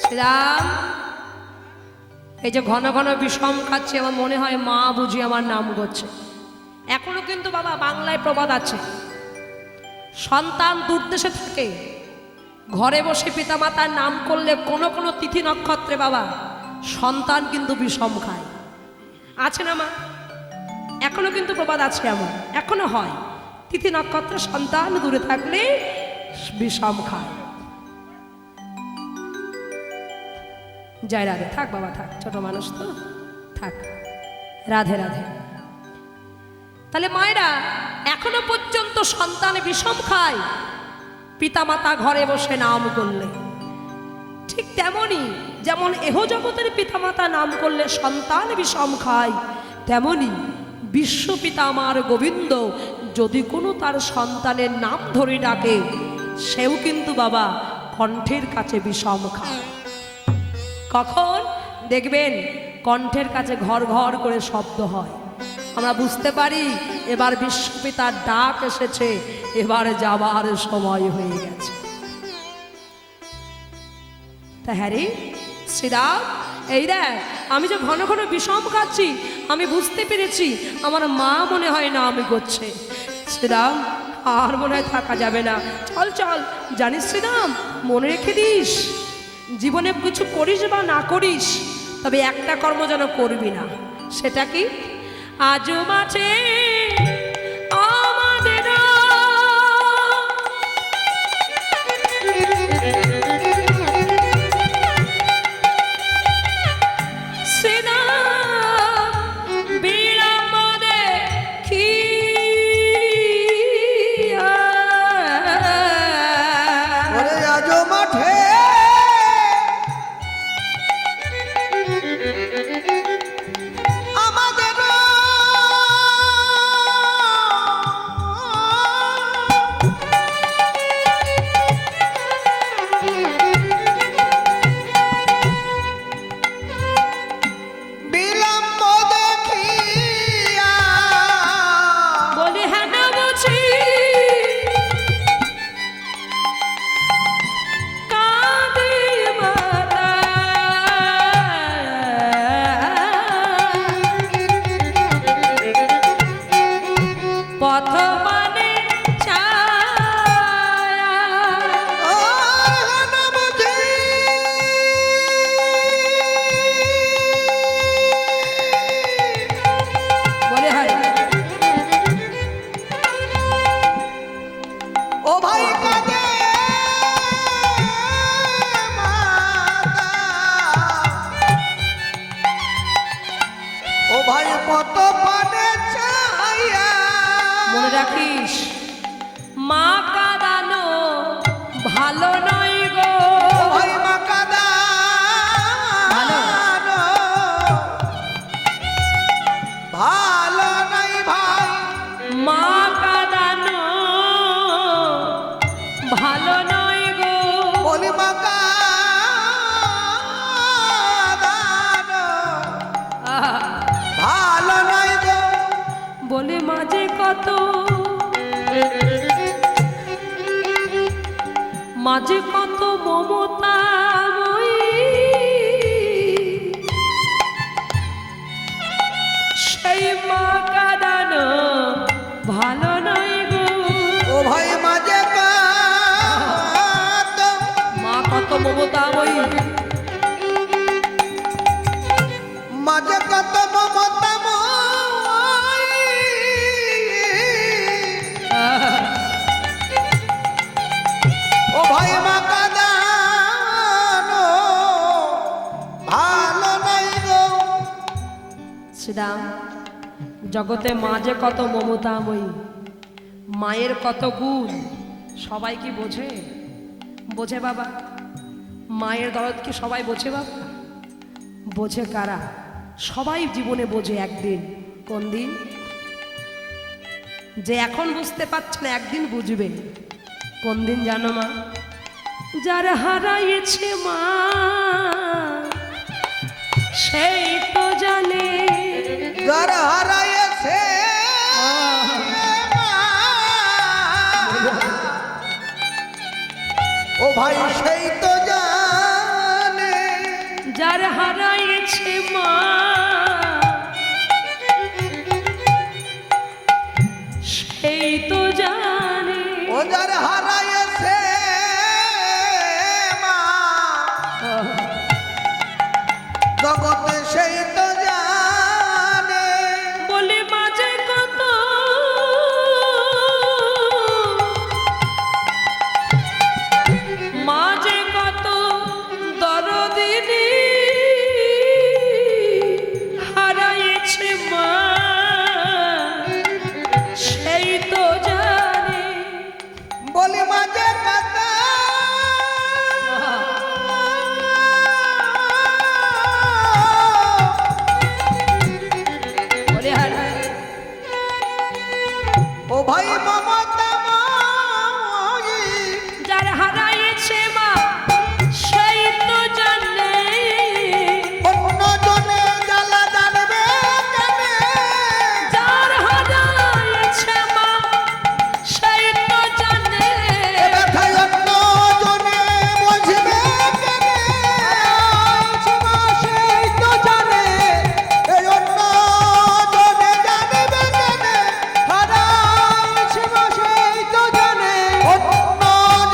শ্রীরাম, এই যে ঘন ঘন বিষম খাচ্ছে, আমার মনে হয় মা বুঝি আমার নাম করছে। এখনো কিন্তু বাবা বাংলায় প্রবাদ আছে, সন্তান দূরদেশে থাকে, ঘরে বসে পিতামাতার নাম করলে কোনো কোনো তিথি নক্ষত্রে বাবা সন্তান কিন্তু বিষম খায়। আছে না মা? এখনো কিন্তু প্রবাদ আছে, এমন এখনো হয়, তিথি নক্ষত্রে সন্তান দূরে থাকলে বিষম খায়। জয় রাধে। থাক বাবা থাক, ছোট মানুষ তো থাক। রাধে রাধে। তাহলে মায়েরা এখনো পর্যন্ত সন্তান বিষম খায় পিতামাতা ঘরে বসে নাম করলে, ঠিক তেমনি যেমন এহ জগতের পিতামাতা নাম করলে সন্তান বিষম খায়, তেমনি বিশ্বপিতা আমার গোবিন্দ যদি কোনো তার সন্তানের নাম ধরে ডাকে, সেও কিন্তু বাবা কণ্ঠের কাছে বিষম খায়। কখন দেখবেন কণ্ঠের কাছে ঘর ঘর করে শব্দ হয়, আমরা বুঝতে পারি এবার বিশ্বপিতার ডাক এসেছে, এবার যাবার সময় হয়ে গেছে। তা হ্যাঁ রে শ্রীরাম, এই দেখ আমি যে ঘন ঘন বিষম খাচ্ছি, আমি বুঝতে পেরেছি আমার মা মনে হয় না আমি করছে। শ্রীরাম, আর মনে হয় থাকা যাবে না, চল চল। জানিস শ্রীরাম, মনে রেখে দিস, জীবনে কিছু করিস বা না করিস, তবে একটা কর্ম যেন করবি না। সেটা কি? আজও মাঝে আমাদের মনে রাখিস, মা কাঁদানো ভালো নয় গো, মা কাঁদানো ভালো নয় ভাই, মা কাঁদানো ভালো নয় গো, বলি মা কাঁদানো ভালো নয় গো, বলে মাঝে কত মাঝে কত মমতা সেই মা কাঁদানো ভালো নয় গো। ও ভাই মাঝে কত মা কত মমতাময়ী, মাঝে কত মমতাময়ী, ও ভাই মা কাঁদানো ভালো নাই গো। শ্রীরাম, জগতে মা যে কত মমতাময়ী, মায়ের কত গুণ, সবাই কি বোঝে? বোঝে বাবা? মায়ের দরদ কি সবাই বোঝে বাবা? বোঝে কারা? সবাই জীবনে বোঝে একদিন। কোন দিন? যে এখন বুঝতে পারছে না একদিন বুঝবে। কোন দিন জানো মা? যার হারাইছে মা সেই তো জানে, যার হারাইছে ও ভাই সেই তো জানে, জগতে সেই তো জানে বলি মাঝে কত মাঝে কত দরদিনী হারাইছে মা সেই তো জানে বলি মাঝে কথা বলে হারায় ও ভাই মমতা যার হারাইছে মা সেই তো জানে অন্য জনে জ্বালা জানবে কেনে যার হারাইছে মা সেই তো জানে ব্যথায় অন্য জনে বুঝবে কেনে সেই তো জানে এই অন্য জনে জানবে কেনে হারাইছে মা সেই তো জানে অন্য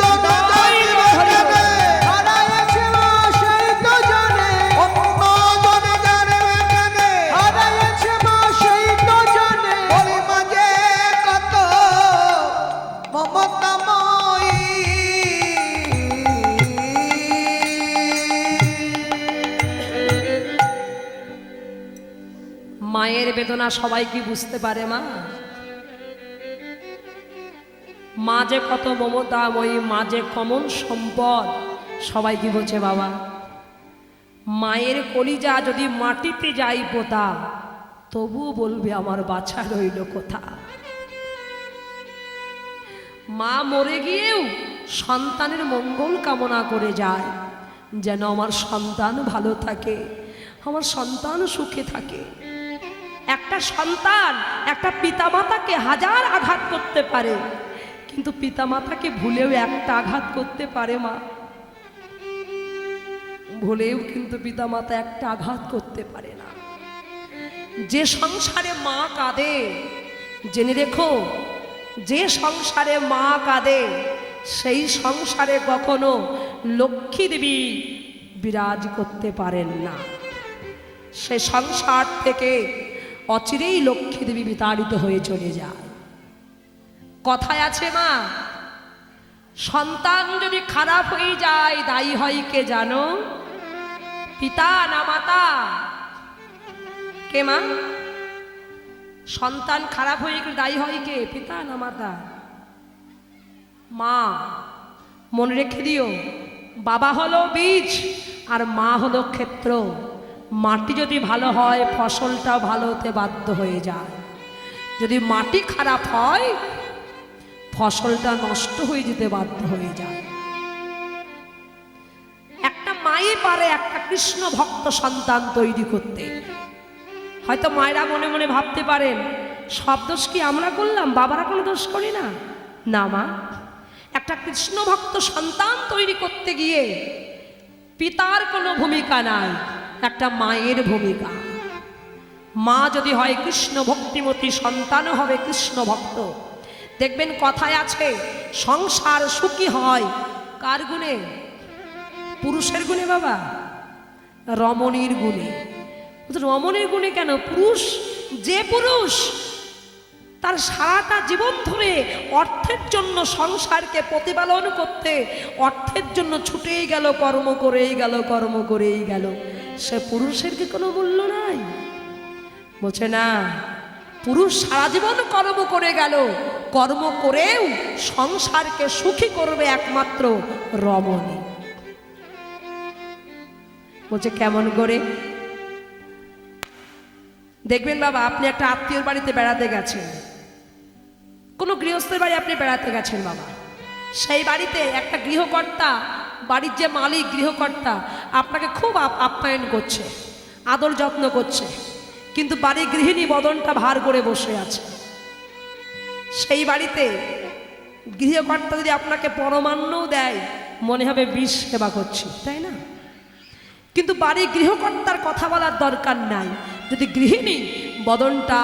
জনে জানবে কেনে হারাইছে মা সেই তো জানে অন্য জনে জানবে কেনে হারাইছে মা সেই তো জানে বলি মাঝে কত মমতাময়ী মায়ের বেদনা সবাই কি বুঝতে পারে মা মা যে কত মমতাময়ী মা যে কমন সম্পদ সবাই কি বোঝে বাবা মায়ের কলিজা যদি মাটিতে যাই পোতা তবুও বলবে আমার বাছা রইল কোথা মা মরে গিয়েও সন্তানের মঙ্গল কামনা করে যায় যেন আমার সন্তান ভালো থাকে আমার সন্তান সুখে থাকে একটা সন্তান একটা পিতামাতাকে হাজার আঘাত করতে পারে কিন্তু পিতামাতাকে ভুলেও একটা আঘাত করতে পারে মা ভুলেও কিন্তু পিতামাতা একটা আঘাত করতে পারে না যে সংসারে মা কাঁদে জেনে রেখো যে সংসারে মা কাঁদে সেই সংসারে কখনো লক্ষ্মী দেবী বিরাজ করতে পারেন না সে সংসার থেকে অচিরেই লক্ষ্মী দেবী বিতাড়িত হয়ে চলে যায় কথায় আছে মা সন্তান যদি খারাপ হয়ে যায় দায়ী হয় কে জানো পিতা না মাতা কে মা সন্তান খারাপ হয়ে গেলে দায়ী হয় কে পিতা না মাতা মা মনে রেখে দিও বাবা হলো বীজ আর মা হলো ক্ষেত্র মাটি যদি ভালো হয় ফসলটাও ভালো হতে বাধ্য হয়ে যায় যদি মাটি খারাপ হয় ফসলটা নষ্ট হয়ে যেতে বাধ্য হয়ে যায় একটা মাই পারে একটা কৃষ্ণ ভক্ত সন্তান তৈরি করতে হয়তো মায়েরা মনে মনে ভাবতে পারেন সব দোষ কি আমরা করলাম বাবারা কোনো দোষ করি না না মা একটা কৃষ্ণ ভক্ত সন্তান তৈরি করতে গিয়ে পিতার কোনো ভূমিকা নাই একটা মায়ের ভূমিকা মা যদি হয় কৃষ্ণ ভক্তিমতী সন্তানও হবে কৃষ্ণ ভক্ত দেখবেন কথায় আছে সংসার সুখী হয় কার গুণে পুরুষের গুণে বাবা রমণীর গুণে রমণীর গুণে কেন পুরুষ যে পুরুষ তার সারাটা জীবন ধরে অর্থের জন্য সংসারকে প্রতিপালন করতে অর্থের জন্য ছুটেই গেল কর্ম করেই গেল সে পুরুষের কি কোনো মূল্য নাই বোঝে না পুরুষ সারা জীবন কর্ম করে গেল কর্ম করেও সংসারকে সুখী করবে একমাত্র রমণী বলছে কেমন করে দেখবেন বাবা আপনি একটা আত্মীয়র বাড়িতে বেড়াতে গেছেন কোনো গৃহস্থের বাড়ি আপনি বেড়াতে গেছেন বাবা সেই বাড়িতে একটা গৃহকর্তা বাড়ির যে মালিক গৃহকর্তা আপনাকে খুব আপ্যায়ন করছে আদর যত্ন করছে কিন্তু বাড়ির গৃহিণী বদনটা ভার করে বসে আছে সেই বাড়িতে গৃহকর্তা যদি আপনাকে পরমান্নও দেয় মনে হবে বিষ সেবা করছি তাই না কিন্তু বাড়ির গৃহকর্তার কথা বলার দরকার নাই যদি গৃহিণী বদনটা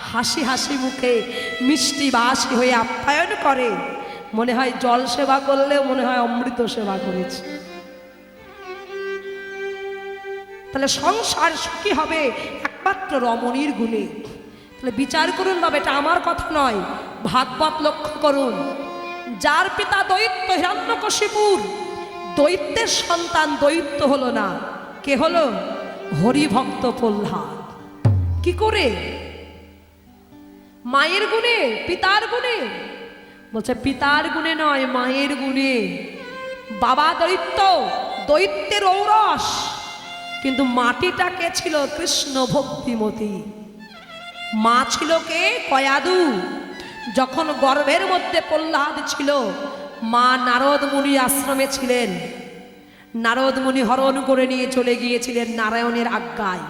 হাসি হাসি মুখে মিষ্টি বাসি হয়ে আপ্যায়ন করে মনে হয় জল সেবা করলেও মনে হয় অমৃত সেবা করেছে তাহলে সংসার সুখী হবে একমাত্র রমণীর গুণে। তাহলে বিচার করুন বাবা, এটা আমার কথা নয়, ভাগবত লক্ষ্য করুন। যার পিতা দৈত্য হিরণ্যকশিপুর, দৈত্যের সন্তান দৈত্য হলো না, কে হলো? হরিভক্ত প্রহ্লাদ। কি করে? মায়ের গুণে, পিতার গুণে। বলছে পিতার গুণে নয়, মায়ের গুণে। বাবা দৈত্য, দৈত্যের ঔরস, কিন্তু মাটিটা কে ছিল? কৃষ্ণ ভক্তিমতী। মা ছিল কে? কয়াদু। যখন গর্ভের মধ্যে প্রহ্লাদ ছিল, মা নারদ মুনি আশ্রমে ছিলেন। নারদ মুনি হরণ করে নিয়ে চলে গিয়েছিলেন নারায়ণের আজ্ঞায়।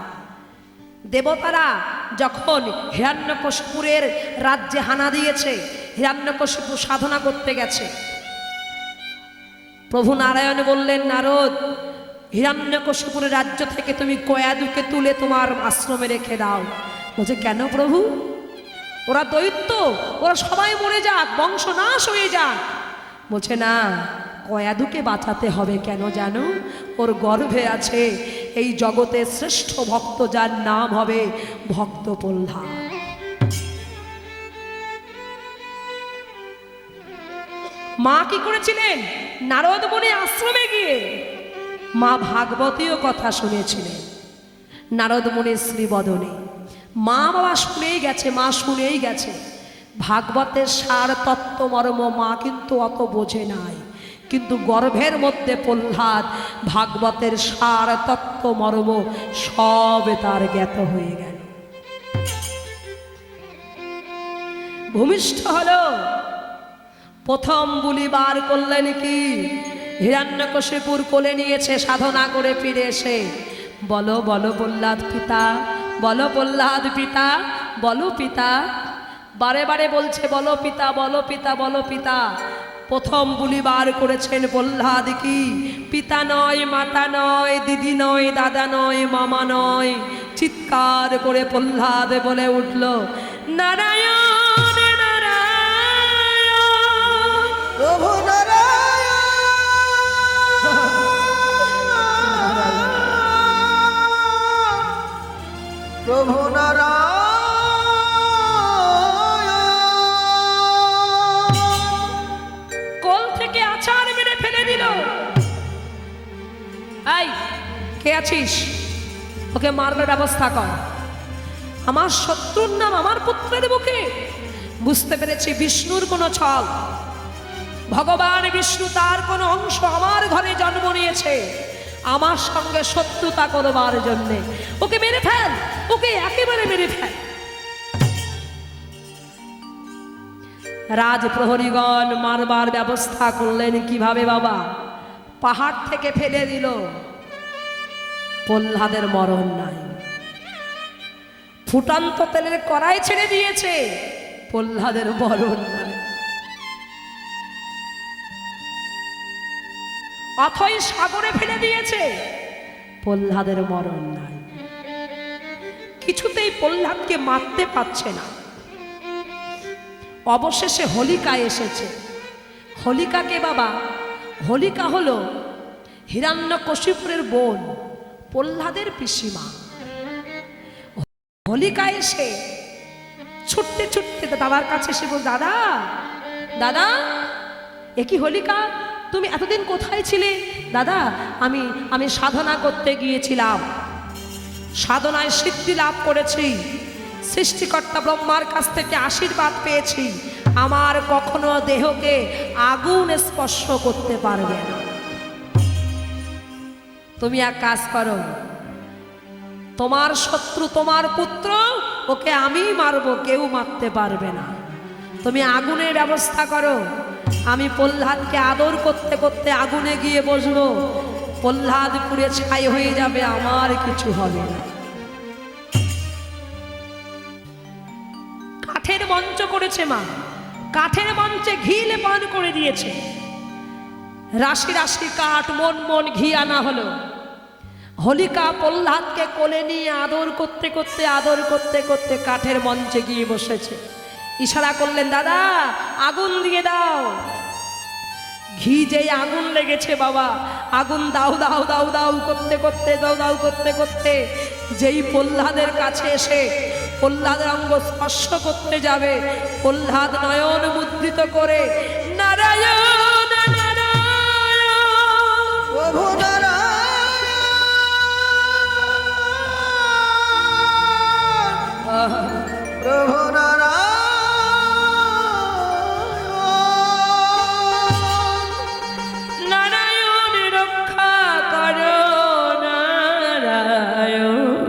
দেবতারা যখন হিরণ্যকশিপুরের রাজ্যে হানা দিয়েছে, হিরণ্যকশিপু সাধনা করতে গেছে, প্রভু নারায়ণ বললেন, নারদ, হিরণ্যকশিপুরের রাজ্য থেকে তুমি কয়াদুকে তুলে তোমার আশ্রমে রেখে দাও। বলছে কেন প্রভু? ওরা দৈত্য, ওরা সবাই মরে যাক, বংশ নাশ হয়ে যাক। বলছে না, কয়াদুকে বাঁচাতে হবে। কেন জানো? ওর গর্ভে আছে এই জগতের শ্রেষ্ঠ ভক্ত, যার নাম হবে ভক্ত প্রহ্লাদ। মা কি করেছিলেন? নারদ মুনি আশ্রমে গিয়ে মা ভাগবতীয় কথা শুনেছিলেন নারদ মুনির শ্রীবদনে। মা বাবা শুনেই গেছে, মা শুনেই গেছে। ভাগবতের সার তত্ত্ব মর্ম মা কিন্তু অত বোঝে নাই, কিন্তু গর্ভের মধ্যে প্রহ্লাদ ভাগবতের সার তত্ত্ব মর্ম সব তার জ্ঞাত হয়ে গেল। ভূমিষ্ঠ হলো। প্রথম বুলি বার করলেন কি? হিরণ্যকশিপুর কোলে নিয়েছে সাধনা করে ফিরে এসে, বলো বলো প্রহ্লাদ পিতা, বলো প্রহ্লাদ পিতা, বলো পিতা। বারে বারে বলছে বলো পিতা, বলো পিতা, বলো পিতা। প্রথম বুলি বার করেছেন প্রহ্লাদ কি? পিতা নয়, মাতা নয়, দিদি নয়, দাদা নয়, মামা নয়। চিৎকার করে প্রহ্লাদ বলে উঠল, নারায়ণ নারায়ণ, প্রভু নারায়ণ, প্রভু নারায়ণ। কোল থেকে আছাড় মেরে ফেলে দিল। এই কে আছিস? ওকে মারবার ব্যবস্থা কর। আমার শত্রুর নাম আমার পুত্রের মুখে। বুঝতে পেরেছি বিষ্ণুর কোনো ছল। ভগবান বিষ্ণু তার কোনো অংশ আমার ঘরে জন্ম নিয়েছে আমার সঙ্গে শত্রুতা করবার জন্যে। ওকে মেরে ফেল, ওকে একেবারে মেরে ফেল। রাজপ্রহরীগণ মারবার ব্যবস্থা করলেন। কিভাবে বাবা? পাহাড় থেকে ফেলে দিল। প্রহ্লাদের মরণ নাই। ফুটান্ত তেলের কড়াই ছেড়ে দিয়েছে, প্রহ্লাদের মরণ নাই। অথই সাগরে ফেলে দিয়েছে, প্রহ্লাদের মরণ নাই। কিছুতেই প্রহ্লাদকে মারতে পারছে না। অবশেষে হোলিকা এসেছে। হোলিকাকে বাবা? হোলিকা হলো হিরণ্যকশিপুরের বোন, প্রহ্লাদের পিসিমা। হোলিকা এসে ছুটতে ছুটতে দাদার কাছে এসে বল, দাদা দাদা, এ কি হোলিকা, তুমি এতদিন কোথায় ছিলে? দাদা আমি সাধনা করতে গিয়েছিলাম, সাধনায় সিদ্ধি লাভ করেছি, সৃষ্টিকর্তা ব্রহ্মার কাছ থেকে আশীর্বাদ পেয়েছি, আমার কখনো দেহকে আগুন স্পর্শ করতে পারবে না। তুমি এক কাজ করো, তোমার শত্রু তোমার পুত্র, ওকে আমি মারবো, কেউ মারতে পারবে না। তুমি আগুনের ব্যবস্থা করো, আমি প্রহ্লাদকে আদর করতে করতে আগুনে গিয়ে বসবো, প্রহ্লাদ পুড়ে ছাই হয়ে যাবে, আমার কিছু হবে না। কাঠের মঞ্চ করেছে মা, কাঠের মঞ্চে ঘি লেপন করে দিয়েছে। রাশি রাশি কাঠ, মন মন ঘি আনা হলো। হোলিকা প্রহ্লাদকে কোলে নিয়ে আদর করতে করতে কাঠের মঞ্চে গিয়ে বসেছে। ইশারা করলেন, দাদা আগুন দিয়ে দাও। ঘি যেই আগুন লেগেছে বাবা, আগুন দাউ দাউ দাউ দাউ করতে করতে দাউ দাউ করতে করতে যেই প্রহ্লাদের কাছে এসে প্রহ্লাদের অঙ্গ স্পর্শ করতে যাবে, প্রহ্লাদ নয়ন মুদ্রিত করে নারায়ণ নারায়ণ প্রভু নারায়ণ, প্রভু নারায়ণ, নারায়ণ রক্ষা করো নারায়ণ,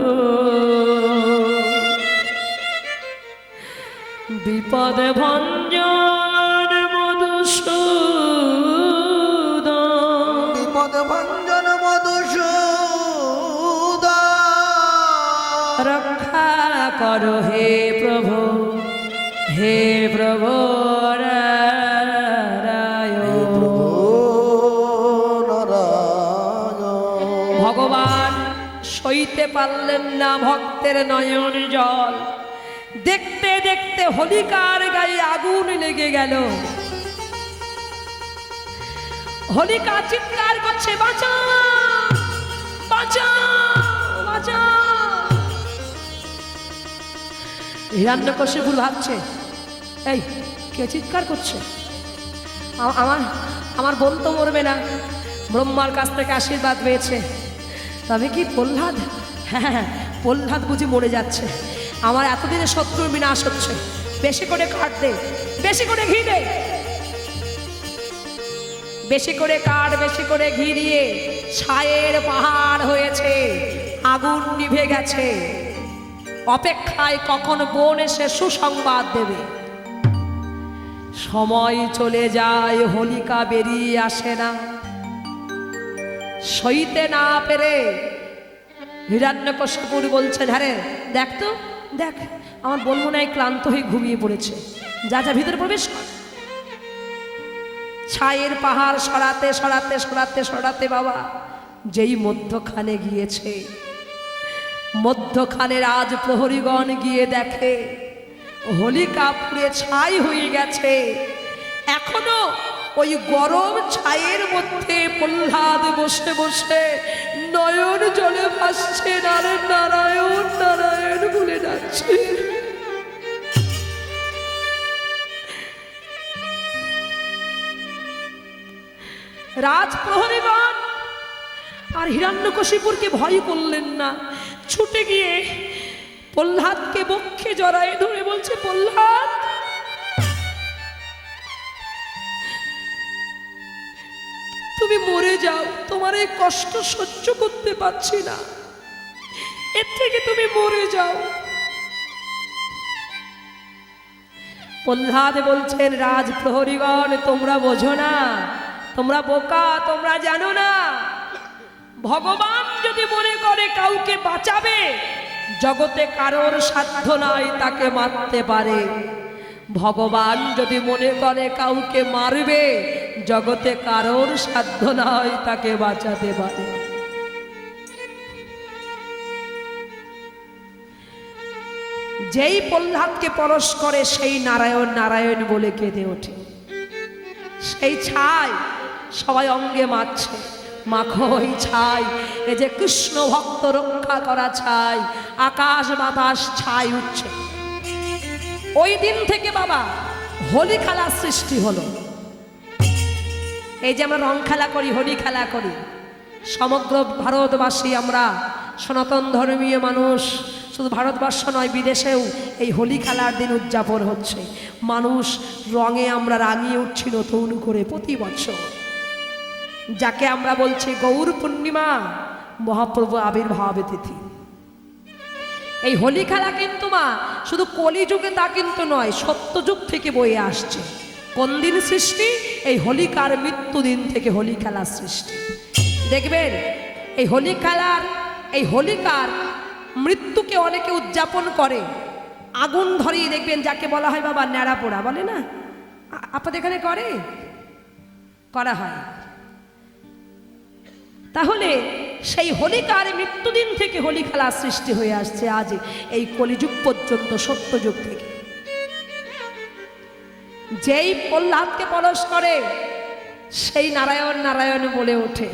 বিপদ ভঞ্জন মধুসূদন, বিপদ ভঞ্জন মধুসূদন, রক্ষা করো হে প্রভু, হে প্রভু নারায়ণ। ভগবান সইতে পারলেন না ভক্তের নয়ন জল, দেখতে দেখতে হোলিকার গায়ে আগুন লেগে গেল। হোলিকা চিৎকার করছে, বাঁচা বাঁচা বাঁচা। হিরণ্যকশিপুর ভাবছে, এই কে চিৎকার করছে? আমার আমার বোন তো মরবে না, ব্রহ্মার কাছ থেকে আশীর্বাদ পেয়েছে, তবে কি প্রহ্লাদ? হ্যাঁ, প্রহ্লাদ বুঝি মরে যাচ্ছে। আমার এতদিনের শত্রুর বিনাশ হচ্ছে, বেশি করে কাঠ দে, বেশি করে ঘি দে, বেশি করে কাঠ বেশি করে ঘি দিয়ে ছায়ের পাহাড় হয়েছে, আগুন নিভে গেছে। অপেক্ষায় কখন বোন এসে সুসংবাদ দেবে। সময় চলে যায়, হোলিকা বেরিয়ে আসে না। সইতে না পেরে হিরণ্যকশিপুর বলছেন, হ্যাঁ রে দেখ তো, দেখ আমার বোন মনে হয় ক্লান্ত হয়ে ঘুমিয়ে পড়েছে, যা যা ভিতরে প্রবেশ কর। ছায়ের পাহাড় সরাতে সরাতে সরাতে সরাতে বাবা যেই মধ্যখানে গিয়েছে, মধ্যখানে রাজ প্রহরীগণ গিয়ে দেখে হোলিকা পুড়ে ছাই হয়ে গেছে। এখনো ওই গরম ছায়ের মধ্যে প্রহ্লাদ বসে বসে নয়ন জলে ভাসছে, নারায়ণ নারায়ণ নারায়ণ বলে ডাকছে। রাজ প্রহরীগণ আর হিরণ্যকশিপুরকে ভয় করলেন না, ছুটে গিয়ে প্রহ্লাদকে বক্ষে জড়ায় ধরে বলছে, প্রহ্লাদ তুমি মরে যাও, তোমার এই কষ্ট সহ্য করতে পারছি না, এর থেকে তুমি মরে যাও। প্রহ্লাদ বলছেন, রাজ প্রহরীগণ তোমরা বোঝো না, তোমরা বোকা, তোমরা জানো না, ভগবান যদি মনে করে কাউকে বাঁচাবে, জগতে কারোর সাধ্য নাই তাকে মারতে পারে। ভগবান যদি মনে করে কাউকে মারবে, জগতে কারোর সাধ্য নাই তাকে বাঁচাতে পারে। যেই প্রহ্লাদকে পরশ করে সেই নারায়ণ নারায়ণ বলে কেঁদে ওঠে। সেই ছাই সবাই অঙ্গে মাখছে, মাখো ওই ছাই, এ যে কৃষ্ণ ভক্ত রক্ষা করা ছাই, আকাশ বাতাস ছাই উঠছে। ওই দিন থেকে বাবা হোলি খেলার সৃষ্টি হলো। এই যে আমরা রং খেলা করি, হোলি খেলা করি, সমগ্র ভারতবাসী আমরা সনাতন ধর্মীয় মানুষ, শুধু ভারতবর্ষ নয় বিদেশেও এই হোলি খেলার দিন উদযাপন হচ্ছে। মানুষ রঙে আমরা রাঙিয়ে উঠছি নতুন করে প্রতি বছর, যাকে আমরা বলছি গৌর পূর্ণিমা, মহাপ্রভু আবির্ভাব তিথি। এই হোলি খেলা কিন্তু মা শুধু কলিযুগে তা কিন্তু নয়, সত্যযুগ থেকে বয়ে আসছে। কোন দিন সৃষ্টি? এই হোলিকার মৃত্যুদিন থেকে হোলি খেলার সৃষ্টি। দেখবেন এই হোলি খেলার, এই হোলিকার মৃত্যুকে অনেকে উদযাপন করে, আগুন ধরিয়ে দেখবেন, যাকে বলা হয় বাবা ন্যাড়া পোড়া বলে না, আপনাদের এখানে করে, করা হয়। তাহলে সেই হোলিকার মৃত্যুদিন থেকে হোলি খেলা সৃষ্টি হয়ে আসছে আজ এই কলিযুগ পর্যন্ত, সত্যযুগ থেকে। যেই প্রহ্লাদকে পরশ করে সেই নারায়ণ নারায়ণ বলে ওঠে।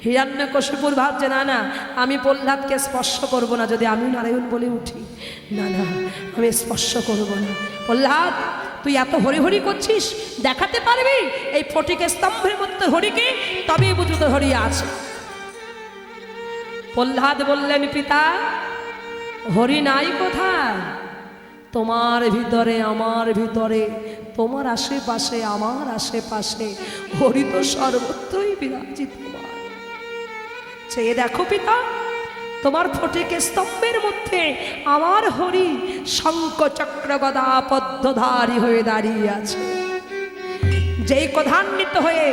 হিরণ্যকশিপুর ভাবছে না না, আমি প্রহ্লাদকে স্পর্শ করব না, যদি আমি নারায়ণ বলে উঠি, না না আমি স্পর্শ করব না। প্রহ্লাদ তুই এত হরি হরি করছিস, দেখাতে পারবি এই ফটিকের স্তম্ভের মধ্যে হরিকে, তবেই বুঝু তো হরি আছে। প্রহ্লাদ বললেন পিতা, হরি নাই কোথায়? তোমার ভিতরে আমার ভিতরে, তোমার আশেপাশে আমার আশেপাশে, হরি তো সর্বত্রই বিরাজিত। চেয়ে দেখো পিতা, তোমার ফটিকের স্তম্ভের মধ্যে আমার হরি শঙ্খ চক্র গদা পদ্মধারী হয়ে দাঁড়িয়ে আছে। যেই ক্রধান্বিত হয়ে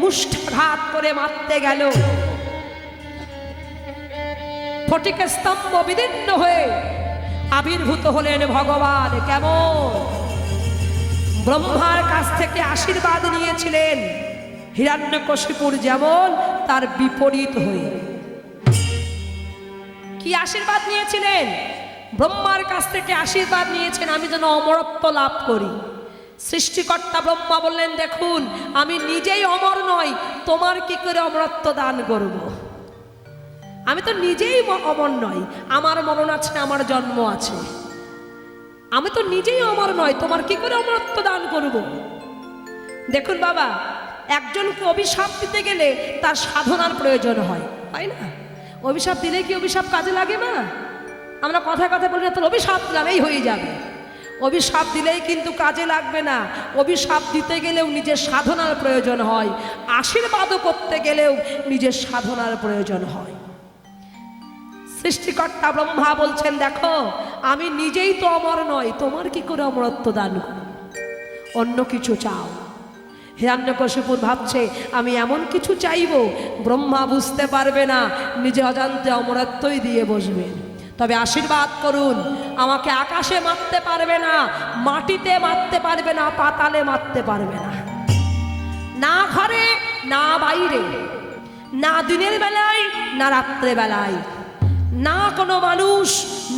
মুষ্টাঘাত করে মারতে গেল, ফটিকের স্তম্ভ বিদীর্ণ হয়ে আবির্ভূত হলেন ভগবান। কেমন? ব্রহ্মার কাছ থেকে আশীর্বাদ নিয়েছিলেন হিরণ্যকশিপুর, যেমন তার বিপরীত হয়ে। কি আশীর্বাদ নিয়েছিলেন? ব্রহ্মার কাছ থেকে আশীর্বাদ নিয়েছেন আমি যেন অমরত্ব লাভ করি। সৃষ্টিকর্তা ব্রহ্মা বললেন, দেখুন আমি নিজেই অমর নই, তোমার কি করে অমরত্ব দান করব? আমি তো নিজেই অমর নই, আমার মরণ আছে, আমার জন্ম আছে, আমি তো নিজেই অমর নয়, তোমার কি করে অমরত্ব দান করব? দেখুন বাবা, একজনকে অভিশাপ দিতে গেলে তার সাধনার প্রয়োজন হয়, তাই না? অভিশাপ দিলে কি অভিশাপ কাজে লাগে না? আমরা কথায় কথায় বলি না তোর অভিশাপ দিলাম এই হয়ে যাবে, অভিশাপ দিলেই কিন্তু কাজে লাগবে না। অভিশাপ দিতে গেলেও নিজের সাধনার প্রয়োজন হয়, আশীর্বাদও করতে গেলেও নিজের সাধনার প্রয়োজন হয়। সৃষ্টিকর্তা ব্রহ্মা বলছেন, দেখো আমি নিজেই তো অমর নয়, তোমার কি করে অমরত্ব দান করব? অন্য কিছু চাও। হিরণ্যকশিপুর ভাবছে আমি এমন কিছু চাইব ব্রহ্মা বুঝতে পারবে না, নিজে অজান্তে অমরত্বই দিয়ে বসবেন। তবে আশীর্বাদ করুন, আমাকে আকাশে মারতে পারবে না, মাটিতে মারতে পারবে না, পাতালে মারতে পারবে না, না ঘরে না বাইরে, না দিনের বেলায় না রাত্রে বেলায়, না কোনো মানুষ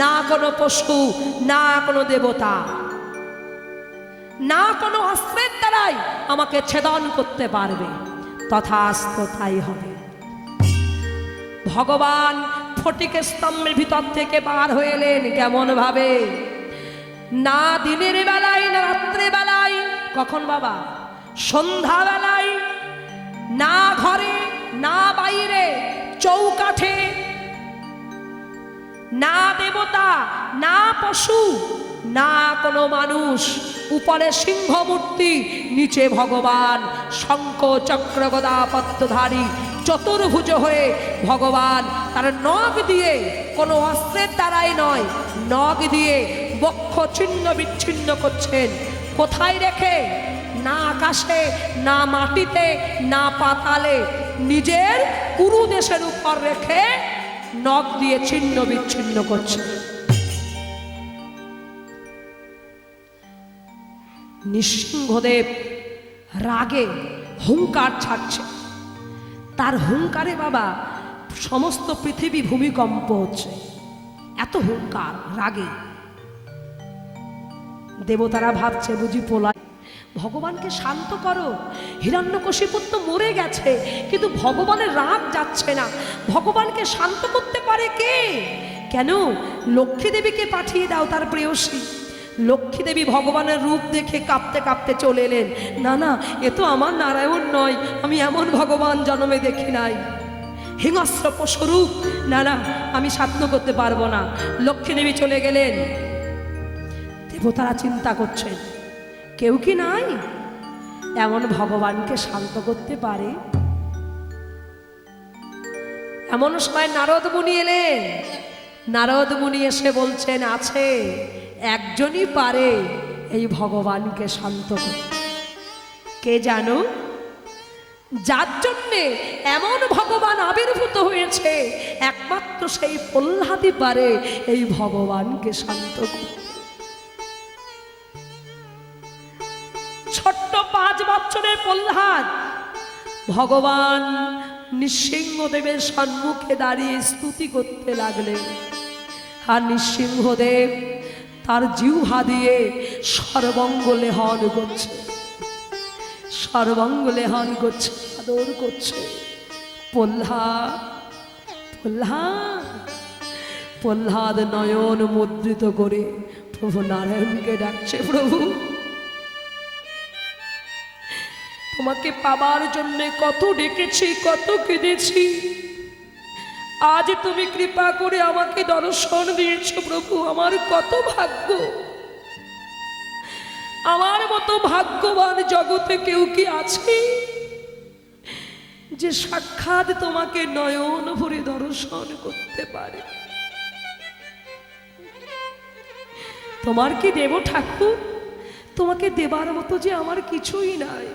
না কোনো পশু না কোনো দেবতা, না কোনো অস্ত্রের দ্বারাই আমাকে ছেদন করতে পারবে। তথাস্তু তাই হবে। ভগবান ফটিকের স্তম্ভের ভিতর থেকে বার হয়ে এলেন। কেমন ভাবে? না দিনের বেলায় না রাত্রে বেলায়। কখন বাবা? সন্ধ্যা বেলায়। না ঘরে না বাইরে, চৌকাঠে, না দেবতা না পশু না কোনো মানুষ, উপরে সিংহ মূর্তি, নিচে ভগবান শঙ্খ চক্র গদা পদ্মধারী চতুর্ভুজ হয়ে ভগবান তার নখ দিয়ে, কোনো অস্ত্রের দ্বারাই নয়, নখ দিয়ে বক্ষ ছিন্ন বিচ্ছিন্ন করছেন। কোথায় রেখে? না আকাশে না মাটিতে না পাতালে, নিজের কুরু দেশের উপর রেখে নখ দিয়ে ছিন্ন বিচ্ছিন্ন করছে। নৃসিংহদেব রাগে হুঙ্কার ছাড়ছে। তার হুঙ্কারে বাবা সমস্ত পৃথিবী ভূমিকম্প হচ্ছে, এত হুঙ্কার রাগে। দেবতারা ভাবছে বুঝি পোলা, ভগবানকে শান্ত করো। হিরণ্যকশিপু তো মরে গেছে, কিন্তু ভগবানের রাগ যাচ্ছে না। ভগবানকে শান্ত করতে পারে কে? কেন? লক্ষ্মী দেবীকে পাঠিয়ে দাও, তার প্রেয়সী। লক্ষ্মী দেবী ভগবানের রূপ দেখে কাঁপতে কাঁপতে চলে এলেন। না না, এ তো আমার নারায়ণ নয়, আমি এমন ভগবান জন্মে দেখি নাই, হিংস্র পশুরূপ, না না আমি সাধ্য করতে পারবো না। লক্ষ্মী দেবী চলে গেলেন। দেবতারা চিন্তা করছেন, কেউ কি নাই এমন ভগবানকে শান্ত করতে পারে? এমন সময় নারদ মুনি এলেন। নারদ মুনি এসে বলছেন, আছে একজনই পারে এই ভগবানকে শান্ত করতে। কে জানো? যার জন্যে এমন ভগবান আবির্ভূত হয়েছে, একমাত্র সেই প্রহ্লাদই পারে এই ভগবানকে শান্ত করতে। ছোট্ট 5 বছরের প্রহ্লাদ ভগবান নৃসিংহদেবের সম্মুখে দাঁড়িয়ে স্তুতি করতে লাগলেন। আর নৃসিংহদেব তার জিহ্বা দিয়ে সর্বঙ্গ লেহন করছে। সর্বাঙ্গলে হান করছে, আদর করছে। প্রহ্লাদ, প্রহ্লাদ, প্রহ্লাদ নয়ন মুদ্রিত করে প্রভু নারায়ণকে ডাকছে, প্রভু তোমাকে পাবার জন্য কত ডেকেছি, কত কেঁদেছি, আজ তুমি কৃপা করে আমাকে দর্শন দিয়েছো প্রভু। আমার কত ভাগ্য, আমার মতো ভাগ্যবান জগতে কেউ কি আছে যে সাক্ষাৎ তোমাকে নয়ন ভরে দর্শন করতে পারে? তোমার কি দেব ঠাকুর? তোমাকে দেবার মতো যে আমার কিছুই নাই।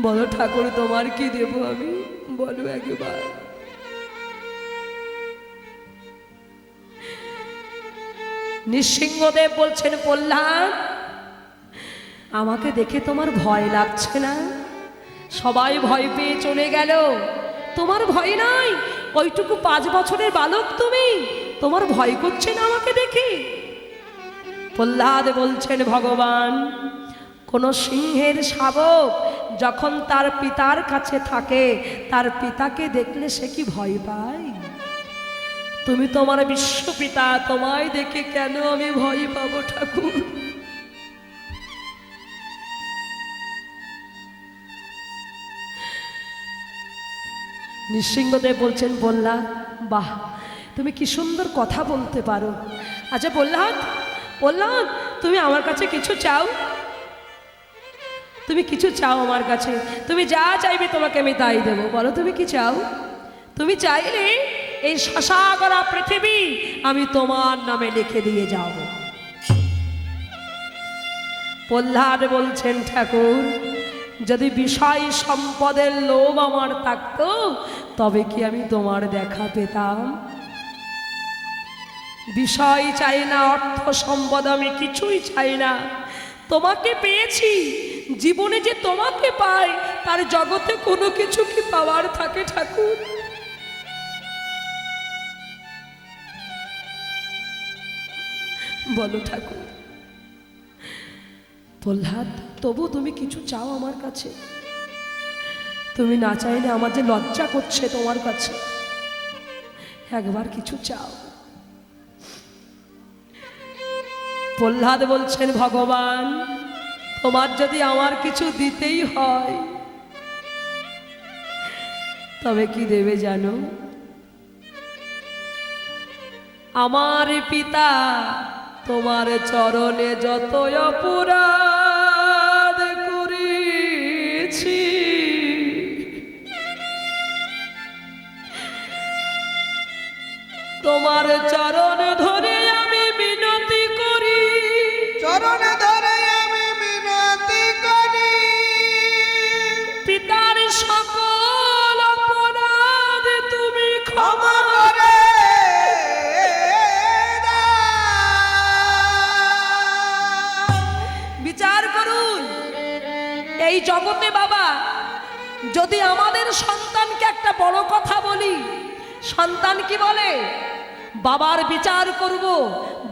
বলো ঠাকুর, তোমার কি দেব আমি? বলো একবার। নৃসিংহদেব বলছেন, প্রহ্লাদ আমাকে দেখে তোমার ভয় লাগছে না? সবাই ভয় পেয়ে চলে গেল, তোমার ভয় নাই? ওইটুকু 5 বছরের বালক তুমি, তোমার ভয় করছে না আমাকে দেখে? প্রহ্লাদ বলছেন, ভগবান কোন সিংহের শাবক যখন তার পিতার কাছে থাকে, তার পিতাকে দেখলে সে কি ভয় পায়? তুমি তোমার বিশ্বপিতা, তোমায় দেখে কেন আমি ভয় পাবো ঠাকুর? নৃসিংহদেব বলছেন, প্রহ্লাদ বাহ, তুমি কি সুন্দর কথা বলতে পারো। আচ্ছা প্রহ্লাদ, প্রহ্লাদ তুমি আমার কাছে কিছু চাও? তুমি কিছু চাও আমার কাছে? তুমি যা চাইবে তোমাকে আমি তাই দেবো। বলো তুমি কি চাও? তুমি চাইলে এই শশাগরা পৃথিবী আমি তোমার নামে লিখে দিয়ে যাব। প্রহ্লাদ বলছেন, ঠাকুর যদি বিষয় সম্পদের লোভ আমার থাকতো তবে কি আমি তোমার দেখা পেতাম? বিষয় চাই না, অর্থ সম্পদ আমি কিছুই চাই না। তোমাকে পেয়েছি, জীবনে যে তোমাকে পাই তার জগতে কোনো কিছু কি পাওয়ার থাকে ঠাকুর? বলো ঠাকুর। প্রহ্লাদ তবু তুমি কিছু চাও আমার কাছে? তুমি না চাইলে আমার যে লজ্জা করছে তোমার কাছে, একবার কিছু চাও। প্রহ্লাদ বলছেন, ভগবান তোমার যদি আমার কিছু দিতেই হয় তবে কি দেবে জানো? আমার পিতা তোমার চরণে যত অপরাধ করেছি, তোমার চরণ ধরে আমি মিনতি করি, চরণ ধরে আমি মিনতি করি, পিতার সকল অপরাধ তুমি ক্ষমা ক্ষমা করে বিচার করুন। এই জগতে বাবা, যদি আমাদের সন্তানকে একটা বড় কথা বলি, সন্তান কি বলে? বাবার বিচার করব,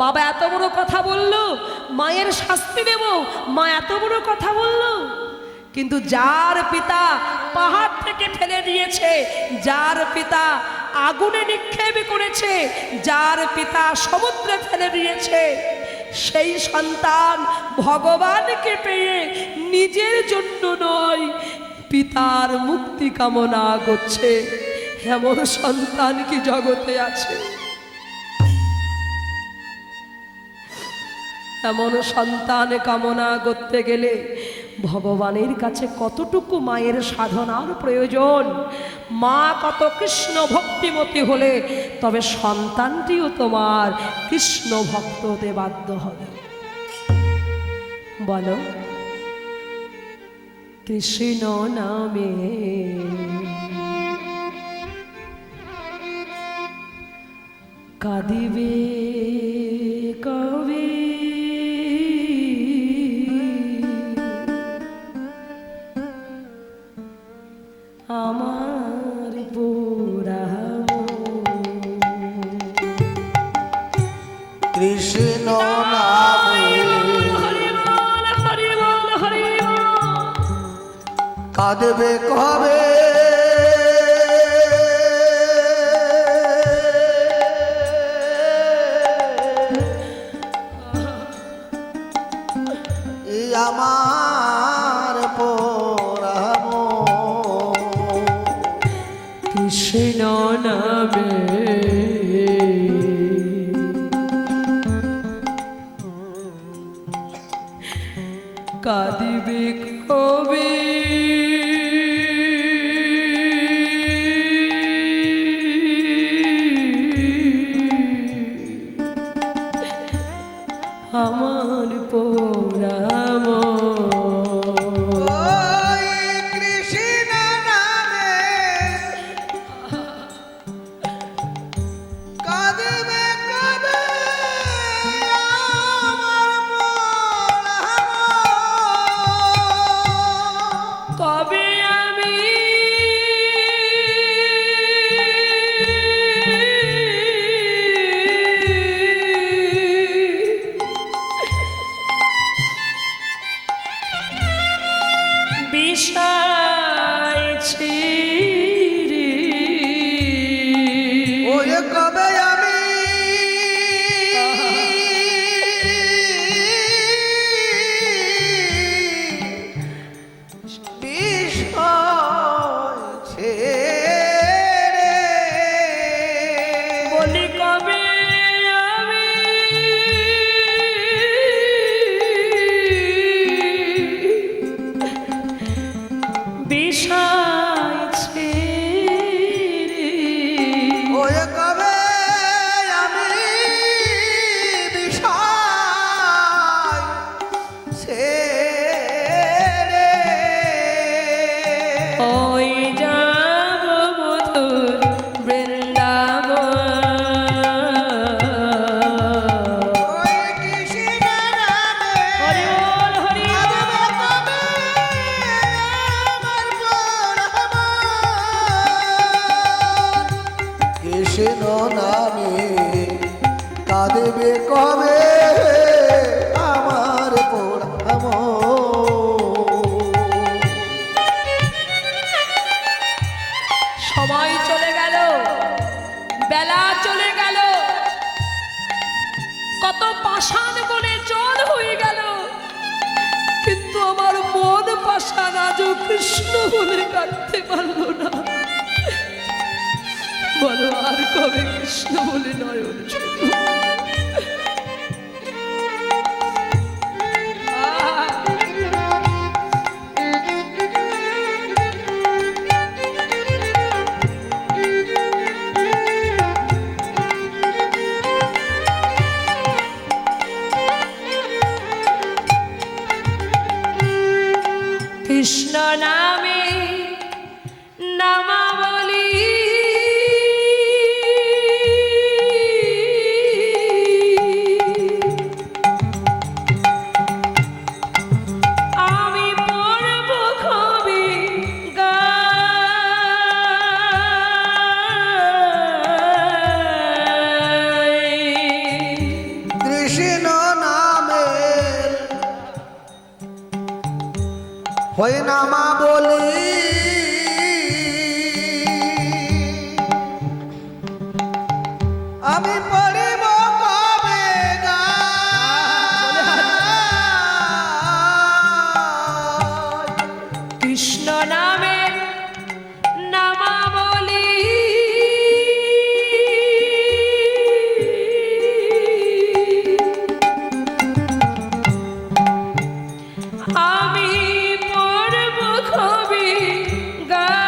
বাবা এত বড় কথা বলল, মায়ের শাস্তি দেব, মা এত বড় কথা বলল। কিন্তু যার পিতা পাহাড় থেকে ফেলে দিয়েছে, যার পিতা আগুনে নিক্ষেপ করেছে, যার পিতা সমুদ্রে ফেলে দিয়েছে, সেই সন্তান ভগবানকে পেয়ে নিজের জন্য নয় পিতার মুক্তি কামনা করছে। এমন সন্তান কি জগতে আছে? এমন সন্তান কামনা করতে গেলে ভগবানের কাছে কতটুকু মায়ের সাধনার প্রয়োজন। মা কত কৃষ্ণ ভক্তিমতী হলে তবে সন্তানটিও তোমার কৃষ্ণ ভক্ত হতে বাধ্য হবে। বলো, কৃষ্ণ নামে কাঁদিবে কবে, আমার পোড়া কৃষ্ণ নামে হরি বল, হরি বল, হরি বল। কাঁদবে কবে এই আমার পোড়ামো কৃষ্ণ নামে কাঁদিবে কবে আমার পোড়াম ওই কৃষ্ণ নামে কাঁদবে কবে আমার পোড়ামো কবে আমি বিষাইছি রে ওই কবে আমি বিষয় ছেড়ে বলি কবে আমি বিষাইছি রে ওই কবে আমি বিষয় ছেড়ে ওই যাব মধুর বৃন্দাবন ওই কৃষ্ণ নামে হরি বল হরি বল। কৃষ্ণ নামে কাঁদবে কবে আমার পোড়ামো সময় চলে গেল, বেলা চলে গেল, কত পাষাণ বলে জল হয়ে গেল, কিন্তু আমার মন পাষাণ আজও কৃষ্ণ বলে কাঁদতে পারল না। বলো আর কবে কৃষ্ণ বলে নয়ন ছিল? কৃষ্ণ নামে নামাবলী আমি পড়ব কবে গায়? কৃষ্ণ নামে হয় নামা বলি আমি পড়িব কবে গায়? কৃষ্ণ নামে নামাবলী আমি পড়ব কবে গায়?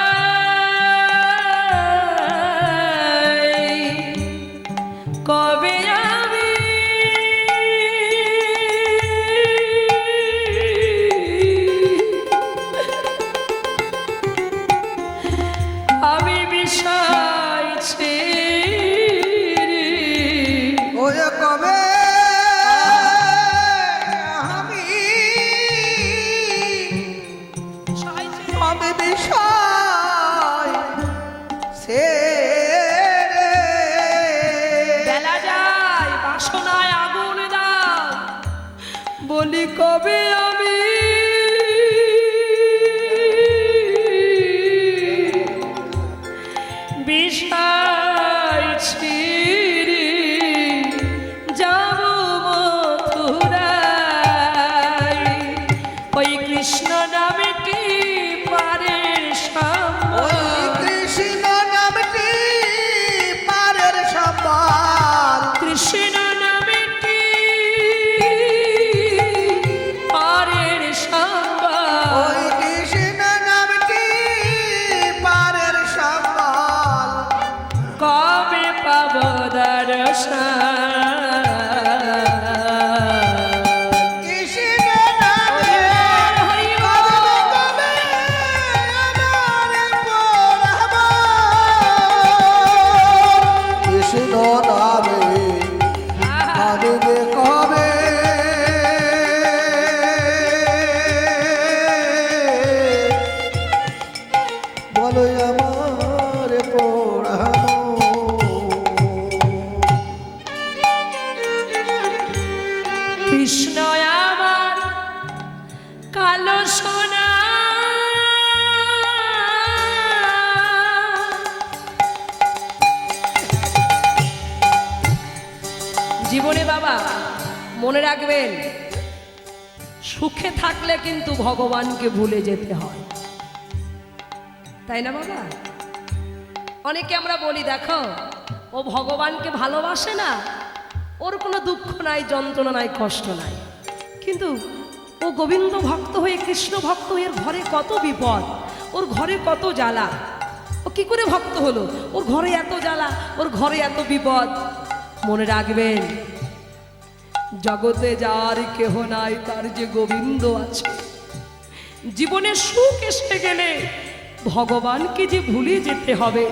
চাইছি রে যাব মথুরায়, ওই কৃষ্ণ নামটি পারের ওই সম্বল, কৃষ্ণ নামটি পারের সম্বল, কৃষ্ণ নামটি পারের সম্বল, ওই কৃষ্ণ নামটি পারের সম্বল, কবে পাব দর্শন। কৃষ্ণ নামে কবে কবে আমার পরাব, কৃষ্ণ নামে মানবে কবে, বলো আমার পড়ানো। কৃষ্ণ আমার কালো সোনা, জীবনে বাবা মনে রাখবেন, সুখে থাকলে কিন্তু ভগবানকে ভুলে যেতে হয়, তাই না বাবা? অনেকে আমরা বলি দেখো ও ভগবানকে ভালোবাসে না, ওর কোনো দুঃখ নাই, যন্ত্রণা নাই, কষ্ট নাই, কিন্তু ও গোবিন্দ ভক্ত হয়ে, কৃষ্ণ ভক্ত হয়ে ওর ঘরে কত বিপদ, ওর ঘরে কত জ্বালা। ও কি করে ভক্ত হলো? ওর ঘরে এত জ্বালা, ওর ঘরে এত বিপদ। মনে রাখবেন, জগতে যার কেহ নাই, তার যে গোবিন্দ আছে। জীবনে সুখ এসে গেলে ভগবানকে যে ভুলে যেতে হবে।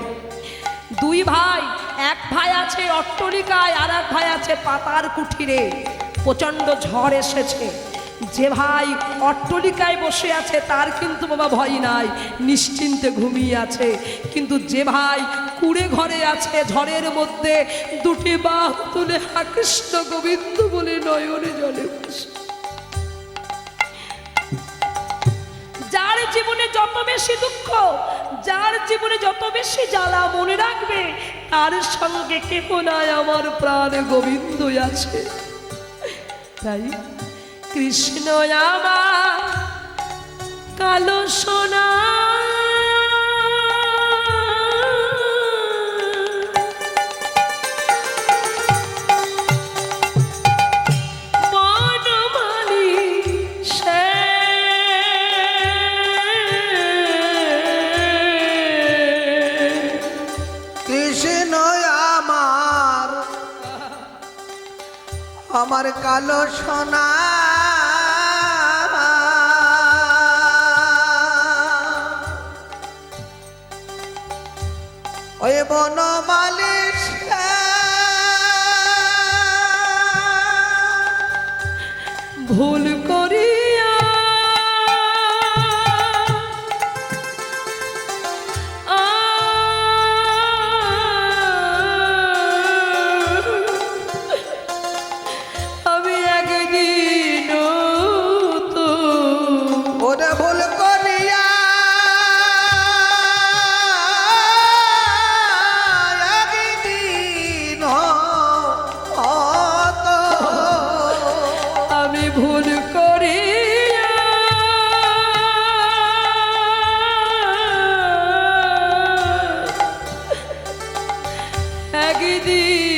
দুই ভাই, এক ভাই আছে অট্টলিকায়, আর এক ভাই আছে পাতার কুঠিরে। প্রচণ্ড ঝড় এসেছে, যে ভাই অট্টলিকায় বসে আছে তার কিন্তু বাবা ভয় নাই, নিশ্চিন্তে ঘুমিয়ে আছে। কিন্তু যে ভাই কুড়ে ঘরে আছে, ঝড়ের মধ্যে দুটি বাহু তুলে হা কৃষ্ণ গোবিন্দ বলে নয়নে জলে ভাসে। যার জীবনে যত বেশি দুঃখ, যার জীবনে যত বেশি জ্বালা, মনে রাখবে তার সঙ্গে কেহ নাই, আমার প্রাণ গোবিন্দ আছে। তাই কৃষ্ণ আমার কালো সোনা, বনমালী সে কৃষ্ণ আমার, আমার কালো সোনা, ওই বনমালী ভুল করিয়া আমি একদিন তো ওরে ভুল করিয়া একদিন হতো, আমি ভুল করিয়া একদিন